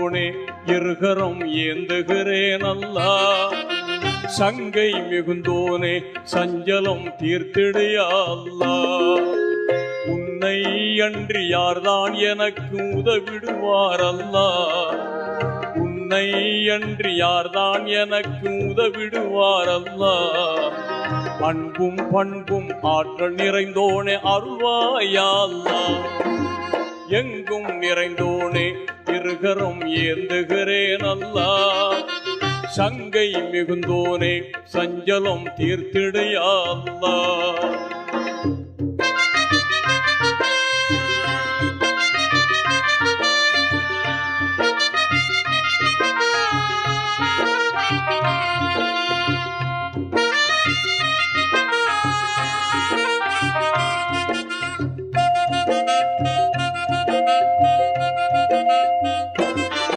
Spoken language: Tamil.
மிகுந்தோனே இருகரம் ஏந்துகிறேன் அல்லா. சங்கை மிகுந்தோனே சஞ்சலம் தீர்த்திடையா அல்லா. உன்னை அன்றி யார்தான் எனக்கு உதவிடுவார் அல்லா. உன்னை அன்றி யார்தான் எனக்கு உதவிடுவார் அல்லா. அன்பும் பண்பும் ஆற்றல் நிறைந்தோனே அருள்வாயா அல்லா. எங்கும் நிறைந்தோனே இருகரம் ஏந்துகிறேன் அல்லா. சங்கை மிகுந்தோனே சஞ்சலம் தீர்த்திடையா அல்லா.